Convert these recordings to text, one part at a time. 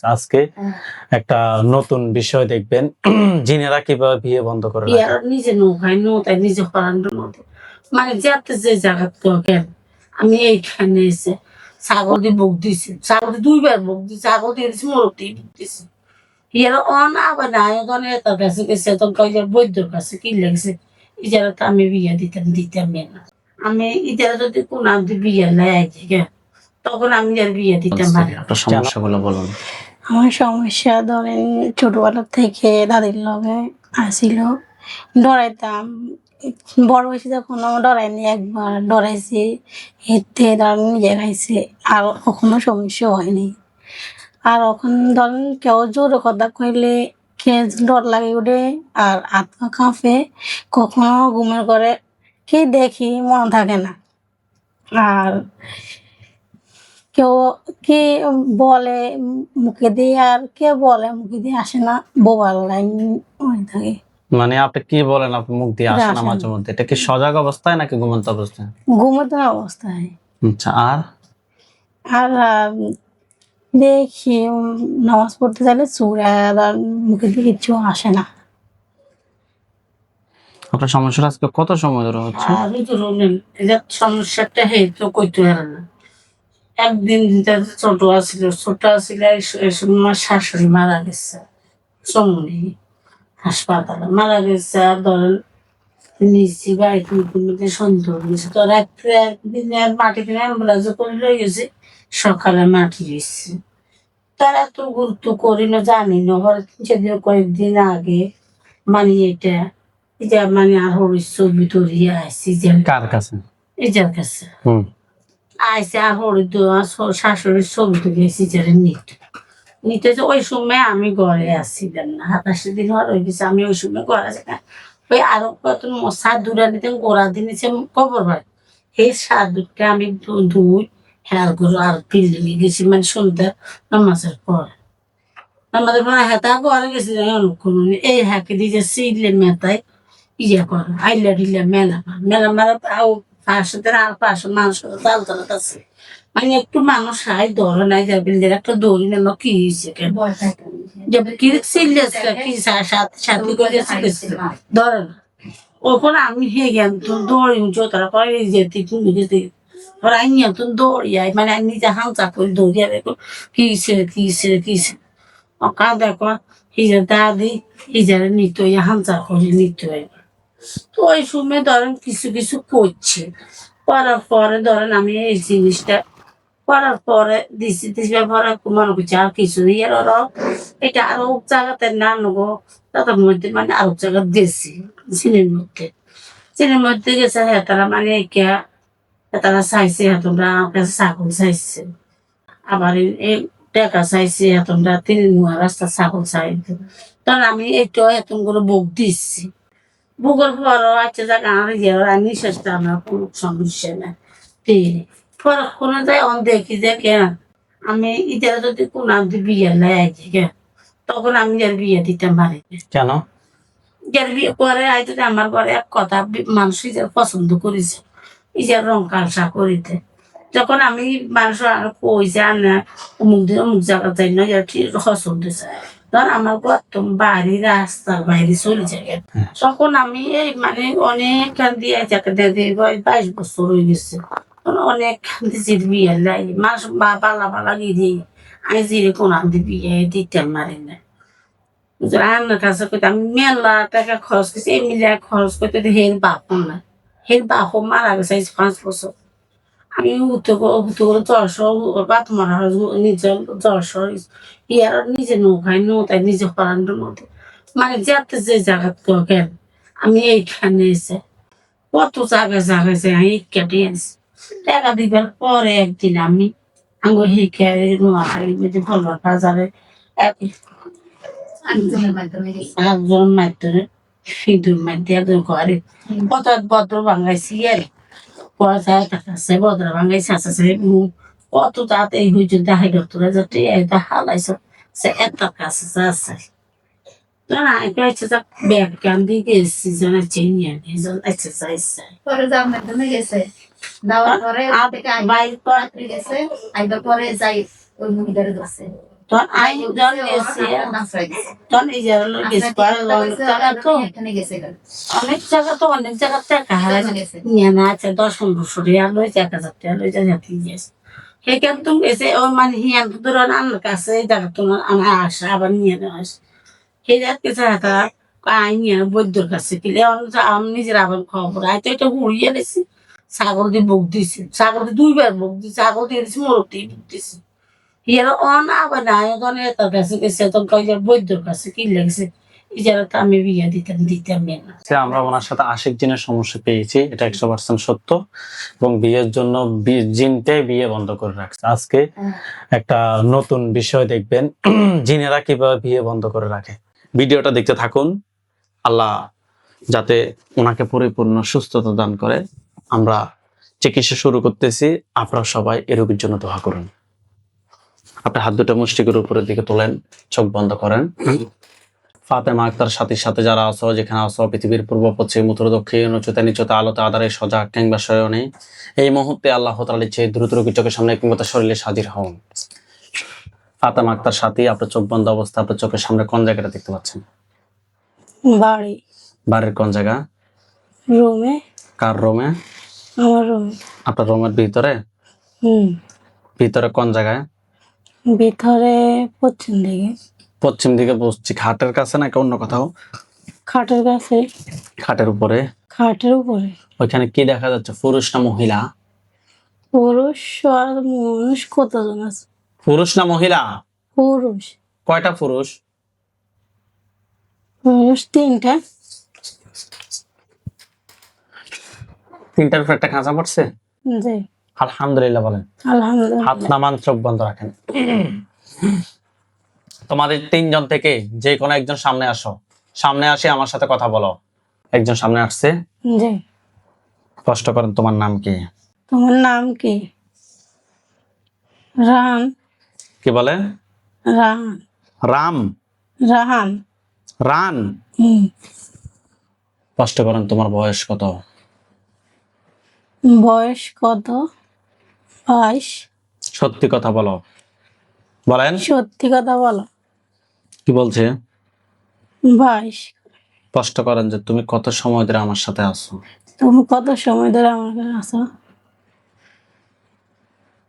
আজকে একটা নতুন বিষয় দেখবেন জিনেরা কিভাবে বিয়ে বন্ধ করে বিয়ার নিজে নৌকায় নৌতায় নিজে হরানোর মতো মানে যাতে যে জায়গা কেন আমি এইখানে এসে ছাগল দিয়ে বুক দিছি, ছাগল দিয়ে 2বার বুক দিছি, ছাগল দিয়ে দিছি, মোরগ দিয়ে বুক দিছি। ইয়ার অন আবার নায়কন তার কাছে গেছে তখন কয়েকজন বৈদ্যর কাছে কি লেগেছে ইজারা তো আমি বিয়া দিতাম না। আমি ইজারা যদি কোন আমি বিয়া লাই আইছি তখন আমি আর বিয়া দিতাম পারি। আপনার সমস্যাগুলো বলুন। আমার সমস্যা ধরেন ছোটবেলা থেকে দাদির লগে আসিল, ডরাইতাম। বড় হয়েছে যখন ডরাইনি, একবার ডরাইছি, হেঁটে ধরেন নিজে খাইছে, আর কখনো সমস্যা হয়নি। আর এখন ধরেন কেউ জোরে কথা কইলে খেয়ে ডর লাগে ওঠে, আর হাত পা কাঁপে, কখনো ঘুমের করে কি দেখি মনে থাকে না। আর কেউ কি বলে মুখে দিয়ে, আর কে বলে মুখে দিয়ে আসে না, বোবার লাইন হয়ে থাকে। মানে আপনি কি বলেন, আপনি মুখ দিয়ে আসে না মাঝে মধ্যে? এটা কি সজাগ অবস্থায় নাকি ঘুমন্ত অবস্থায়? ঘুমোতে অবস্থায়। আচ্ছা, আর আর দেখি নামাজ পড়তে চাইলে চূড়া, আর মুখে দিয়ে কিছু আসে না। আপনার সমস্যাটা আজকে কত সময় ধরে হচ্ছে? আর এটা সমস্যাটা তো কইতে পারে না। একদিন ছোট আসছিল এই সময় আমার শাশুড়ি মারা গেছে, সমনি হাসপাতালে মারা গেছে। আর ধরেন নিচ্ছি বাড়িতে সন্দেহ গেছে, তো রাত্রে একদিন মাটি কিনে অ্যাম্বুলেন্স করে লয়ে গেছে, সকালে মাটি দিচ্ছে। তার এত গুরুত্ব করি না, জানি না। হরে সেদিন কয়েকদিন আগে মানে এটা মানে আর হরির ছবি ধরিয়ে আসছি যে কার কাছে? এটার কাছে আইসে, আর হরির শাশুড়ির ছবি ধরিয়েছি যে নিতে যে ওই সময় আমি ঘরে আসছিলাম না, 27 দিন হওয়ার হয়ে গেছে, আমি ওই সময় ঘরে আসি না। ওই আরো কত সাত দূরা নিতে গোড়া দিনেছে কবর ভাই, এই সাত দুধটা আমি দুই হেয়ার করে আর বিল্ডিং গেছি, মানে সন্ধ্যা নামাজের পর। আমাদের পরে হেতা ঘরে গেছি অনুক্ষণ এই হাঁকে দিয়ে সিলে মেতায় ইয়ে করে আইলা ঢিলা মেলা মেলা মেলা তাও 500 আর 500 মানুষ তাল তালাত আছে, মানে একটু মানুষ হাই ধরে নাই যাবেন একটা দৌড়ি নেন কি হয়েছে কি সিলে কি সাথে করে ধরে না। ওখন আমি হে জ্ঞান তো দৌড়ি তারা করে যেতে তুমি যেতে ওরা আইনিয়া তো দৌড়িয়াই, মানে আমি নিজে হালচা করে দৌড়িয়া দেখো কিসে ওকা দেখো হিজার দাদি হিজারে নিত হালচা করে নিত। তো ওই সময় ধরেন কিছু কিছু করছে, করার পরে ধরেন আমি এই জিনিসটা করার পরে দিছি পরে মনে করছি আর কিছু নেই, আর ওরা এটা আরো জায়গাতে না নেবো তাদের মধ্যে মানে আরো জায়গা দিয়েছি চিনের মধ্যে গেছে। হ্যাঁ তারা মানে তারা চাইছে তোমরা আমার কাছে ছাগল চাইছে, আবার এই টাকা চাইছে তোমরা 3 রাস্তা ছাগল চাইছে। তখন আমি এইটা এতন করে বুক দিচ্ছি, বুকের পর আচ্ছা জায়গা আর আমি চেষ্টা আমার কোনো সমস্যা নাই। পরক্ষণে যাই অন দেখি যে কেন আমি ইতারা যদি কোন আমি বিয়ে লাই আইছি তখন আমি আর বিয়ে দিতে পারি কেন? যার বিয়ে করে আইতে আমার ঘরে এক কথা মানুষ ইজার পছন্দ করেছে, ইজার রং কালসা করিতে। যখন আমি মানুষ আর কই যে না অমুক দিন অমুক জায়গা যাই না ঠিক পছন্দ চায়, ধর আমার একদম বাড়ি রাস্তার বাইরে চলে যায়। তখন আমি এই মানে অনেক খান দিয়ে 22 বছর হয়ে গেছে, অনেক খান দিয়ে বিয়ে লাই মাস বা পালা গিয়ে দিই আমি জিরে কোন আমি বিয়ে দিতে মারি না। আমার কাছে আমি মেলা টাকা খরচ করছি, এই মিলে খরচ করতে হের বাপ না, হের বাপ মারা গেছে 5 বছর। আমি উঠতে করে 100 বাপ মারা নিজের 100 ইয়ার নিজে নৌকায় নৌতায় নিজে হরানোর মতো মানে যাতে যে জায়গা কেন আমি এইখানে এসে কত জায়গায় যে আমি কেটে আনছি। টাকা দিবার পরে একদিন আমি আঙ্গ হিকে নোয়াখালী ফলবার বাজারে একজনের মাধ্যমে সিঁদুর মাধ্যমে একজন ঘরে কত ভদ্র ভাঙাইছি আর পয়সা আছে ভদ্র ভাঙাইছে আছে কত তাতে এই হয়েছে দেখাই ডক্টরা যাতে এটা হালাইছ সে এত কাছে আছে না কয়েছে যে ব্যাগ কান দিয়ে গেছি জনের চিনি আনি জন এক্সারসাইজ পরে যার মাধ্যমে গেছে দেওয়ার পরে বাইর করে গেছে আইবার পরে যাই ওই মহিলার কাছে তখন আইন জন গেছি তখন এই জায়গা লোক গেছি অনেক জায়গা তো অনেক জায়গা টাকা হারা নিয়ে না আছে 10-15 রিয়াল লই 1,000 টাকা লই যাতে গেছে সেখান তুমি গেছে ওই মানে হিয়ান ধরুন আমার কাছে এই জায়গা তোমার আমার আসা আবার নিয়ে নেওয়া আসে সেই জায়গা হাতা আইনি বৈদ্যর কাছে কিলে আমি নিজের আবার খবর আইতো এটা উড়িয়ে গেছি ছাগল দিয়ে বুক দিছি ছাগল দিয়ে 2বার বুক দিছি ছাগল দিয়ে দিছি মোরগ দিয়ে বুক দিছি ইয়ার অন আবার না এখন তার কাছে গেছে তখন কয়েক বৈদ্যর কাছে কি লেগেছে ইজারা তো আমি বিয়ে দিতাম না আমরা ওনার সাথে আশিক জিনের সমস্যা পেয়েছি, এটা 100% সত্য। এবং বিয়ের জন্য জিনটাই বিয়ে বন্ধ করে রাখছে। আজকে একটা নতুন বিষয় দেখবেন, জিনেরা কিভাবে বিয়ে বন্ধ করে রাখে। ভিডিওটা দেখতে থাকুন, আল্লাহ যাতে ওনাকে পরিপূর্ণ সুস্থতা দান করে। আমরা চিকিৎসা শুরু করতেছি, আপনারা সবাই এই রোগীর জন্য দোয়া করুন। আপনার হাত দুটো মুষ্টি করে উপরের দিকে তোলেন, চোখ বন্ধ করেন। ফাতেমা আক্তার সাথীর সাথে যারা আছো, যেখানে আছো, পৃথিবীর পূর্ব পশ্চিম উত্তর দক্ষিণ উচ্চতা নিচুতা আলোতে আধারে সজাগ কিংবা শয়নে, এই মুহূর্তে আল্লাহ তাআলার চেয়ে দ্রুত রোগীর চোখের সামনে কিংবা তার শরীরে হাজির হন। ফাতেমা আক্তার সাথী, আপনার চোখ বন্ধ অবস্থা, আপনার চোখের সামনে কোন জায়গাটা দেখতে পাচ্ছেন? বাড়ি। বাড়ির কোন জায়গা? রুমে। কার রুমে? আমার রুমে। আপনার রুমের ভিতরে? ভিতরে কোন জায়গায়? ভিতরে পশ্চিম দিকে। পশ্চিম দিকে বসছি, খাটের কাছে নাকি অন্য কোথাও? খাটের কাছে। খাটের উপরে? খাটের উপরে। ওইখানে কি দেখা যাচ্ছে, পুরুষ না মহিলা? পুরুষ আর মানুষ কতজন আছে? পুরুষ না মহিলা? পুরুষ। কয়টা পুরুষ? পুরুষ 3টা। 3টার উপর একটা খাঁচা পড়ছে? জি। আলহামদুলিল্লাহ বলেন। আলহামদুলিল্লাহ। হাত নামান, চোখ বন্ধ রাখেন। তোমাদের 3 জন থেকে যে কোনো একজন সামনে আসো, সামনে আসে আমার সাথে কথা বলো। একজন সামনে আসছে। জি। কষ্ট করেন, তোমার নাম কি? তোমার নাম কি? রাহান। কি বলে? রাহান। রাম? রাহান। রান? কষ্ট করেন, তোমার বয়স কত? বয়স কত? 22। সত্যি কথা বলো। বলেন। সত্যি কথা বলো। কি বলছে? 22। কষ্ট করেন যে তুমি কত সময় ধরে আমার সাথে আছো? তুমি কত সময় ধরে আমার কাছে আছো?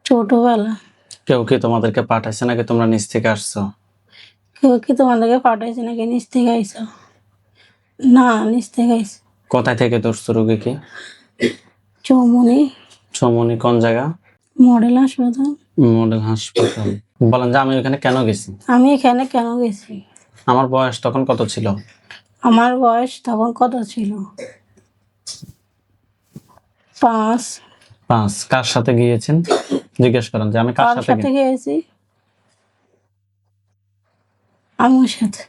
ছোটবেলা। কেউ কি তোমাদেরকে পাঠাইছে নাকি তোমরা নিচ থেকে আসছো? কেউ কি তোমাদেরকে পাঠাইছে নাকি নিচ থেকে আইছো? না, নিচ থেকে আইছো। কোথায় থেকে ধরছো রোগীকে? চৌমনি। চৌমনি কোন জায়গা? মডেল হাসপাতাল। মডেল হাসপাতাল। বলেন যে আমি ওখানে কেন গেছি? আমি এখানে কেন গেছি? আমার বয়স তখন কত ছিল? আমার বয়স তখন কত ছিল? 5। কার সাথে গিয়েছেন জিজ্ঞেস করেন যে আমি কার সাথে গিয়েছি? আমার সাথে।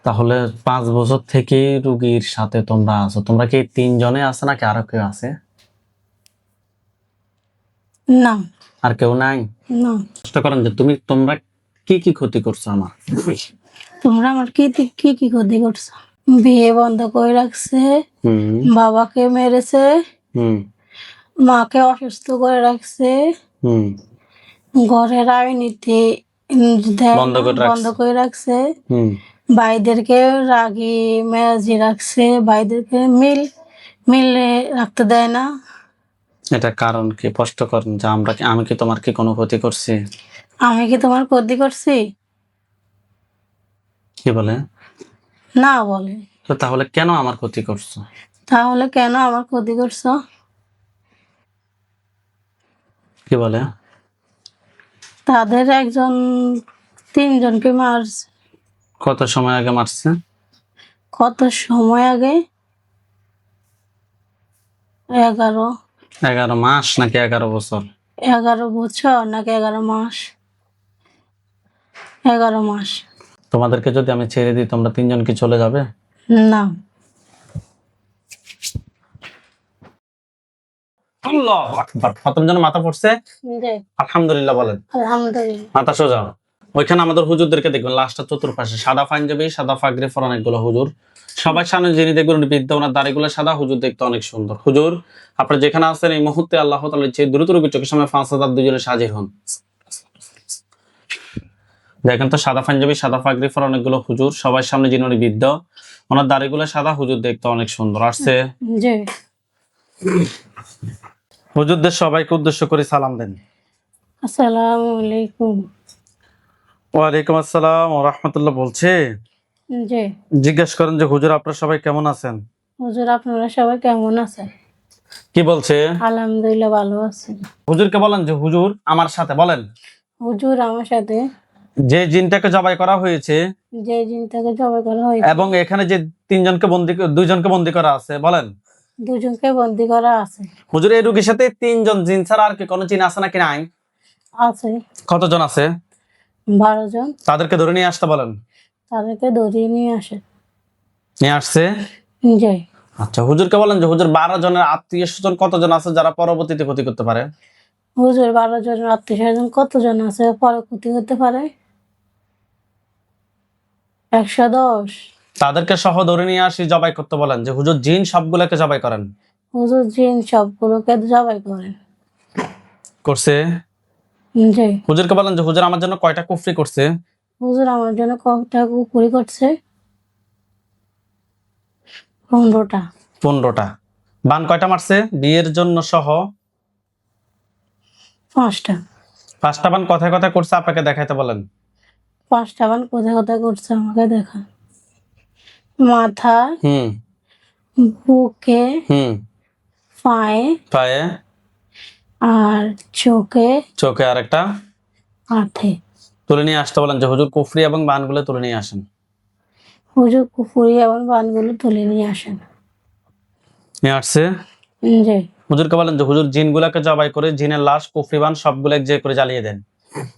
তাহলে 5 বছর থেকে রোগীর সাথে তোমরা আছো। তোমরা কি 3 জনে আছে নাকি আরো কেউ আছে? না। আর কেউ নাই? না। কষ্ট করেন যে তোমরা কি কি ক্ষতি করছো আমার? তোমরা আমার কি কি ক্ষতি করছো? বিয়ে বন্ধ করে রাখছে, বাবাকে মেরেছে, মাকে অসুস্থ করে রাখছে, ঘরের আইনীতি বন্ধ করে রাখছে, ভাইদেরকে রাগি মেজাজি রাখছে, ভাইদেরকে মিলে রাখতে দেয় না। এটা কারণ কি? কষ্ট করেন যে আমি কি তোমার কি কোনো ক্ষতি করছি? আমি কি তোমার ক্ষতি করছি? কি বলে? না বলে। তো তাহলে কেন আমার ক্ষতি করছো? তাহলে কেন আমার ক্ষতি করছো? কি বলে? তাদের 3 জনকে মারছে। কত সময় আগে মারছে? কত সময় আগে? 11 মাস নাকি 11 বছর? 11 বছর নাকি 11 মাস? 11 মাস। তোমাদেরকে যদি আমি ছেড়ে দিই তোমরা 3 জন কি চলে যাবে? না। আল্লাহু আকবার। প্রথম জন মাথা পড়ছে? আলহামদুলিল্লাহ বলেন। আলহামদুলিল্লাহ। মাথা সোজা। ওইখানে আমাদের হুজুরদেরকে দেখবেন, লাস্টটা চতুর্পাশে সাদা পাঞ্জাবি, সাদা পাগড়ি পরা অনেকগুলো হুজুর। সবার সামনে যিনি দেখবেন বিদ্যা, ওনার দাড়িগুলো সাদা, হুজুর দেখতে অনেক সুন্দর। হুজুর আপনারা যেখানে আছেন এই মুহূর্তে আল্লাহ তাআলা যে দ্রুত রোগীর চোখের সামনে 5000 দুজনে হাজির হন। দেখেন তো সাদা পাঞ্জাবি সাদা পাগড়ি পরা অনেকগুলো হুজুর, সবার সামনে যিনি উনি বৃদ্ধ, ওনার দাড়িগুলো সাদা, হুজুর দেখতে অনেক সুন্দর আসছে। জি। হুজুরদের সবাইকে উদ্দেশ্য করে সালাম দেন। আসসালামু আলাইকুম। ওয়ালাইকুম আসসালাম ওয়া রাহমাতুল্লাহ। বলছে জি। জিজ্ঞেস করেন যে হুজুর আপনারা সবাই কেমন আছেন? হুজুর আপনারা সবাই কেমন আছেন? কি বলছে? আলহামদুলিল্লাহ ভালো আছি। হুজুরকে বলেন যে হুজুর আমার সাথে বলেন, হুজুর আমার সাথে যে জিনটাকে জবাই করা হয়েছে যে জিনটাকে জবাই করা হয়েছে এবং এখানে যে দুইজনকে বন্দী করা আছে, বলেন দুজনকে বন্দী করা আছে। হুজুর এই রোগীর সাথে তিনজন জিন ছাড়া আর কি কোনো জিন আছে নাকি নাই? আছে কতজন আছে? 12 জন। তাদেরকে ধরে নিয়ে আসতে বলেন। তাদেরকে ধরিয়ে নিয়ে আসে। নিয়ে আসছে। জি। আচ্ছা, হুজুরকে বলেন যে হুজুর 12 জনের আত্মীয় স্বজন কতজন আছে যারা পরবর্তীতে ক্ষতি করতে পারে? হুজুর 12 জনের আত্মীয় স্বজন কতজন আছে পরে ক্ষতি করতে পারে? 110। তাদেরকে সহ ধরে নিয়ে আসি, জবাই করতে বলেন যে হুজুর জিন সবগুলোকে জবাই করেন। হুজুর জিন সবগুলোকে জবাই করেন। করছে। জি। হুজুরকে বলেন যে হুজুর আমার জন্য কয়টা কুফরি করছে? হুজুর আমার জন্য কয়টা কুকুরি করছে? 15টা। 15টা। বান কয়টা মারছে বিয়ের জন্য সহ? 5টা। 5টা বান কথায় কথায় করছে, আপনাকে দেখাইতে বলেন। 5টা বান কোথায় কোথায় করছে আমাকে দেখা। মাথা, হুম বুকে, হুম পায়ে পায়ে, আর চোখে, চোখে, আর একটা হাতে। তুলে নিয়ে আসতে বলেন যে হুজুর কুফরি এবং বানগুলো তুলে নিয়ে আসেন। হুজুর কুকুরি এবং বানগুলো তুলে নিয়ে আসেন। নিয়ে আসছে। জি। হুজুরকে বলেন যে হুজুর জিনগুলাকে জবাই করে জিনের লাশ কুফরি বান সবগুলো এক জায়গায় করে জ্বালিয়ে দেন।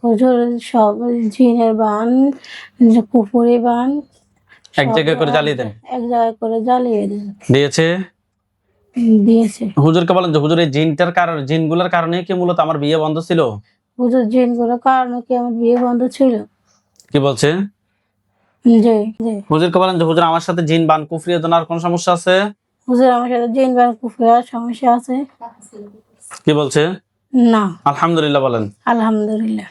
হুজুর সব জিনের বান, যে কুকুরি বান এক সব জায়গায় করে জ্বালিয়ে দেন। এক জায়গায় করে জ্বালিয়ে দেন। দিয়েছে। দিয়েছে। হুজুরকে বলেন যে হুজুর এই জিনটার কারণে, জিনগুলোর কারণে কি মূলত আমার বিয়ে বন্ধ ছিল? হুজুর জিনগুলোর কারণে কি আমার বিয়ে বন্ধ ছিল? কি বলছে? জি। জি। হুজুরকে বলেন যে হুজুর আমার সাথে জিন বান কুফরি জন্য আর কোন সমস্যা আছে? হুজুর আমার সাথে জিন বান কুকুরি সমস্যা আছে? কি বলছে? না। আলহামদুলিল্লাহ বলেন। আলহামদুলিল্লাহ।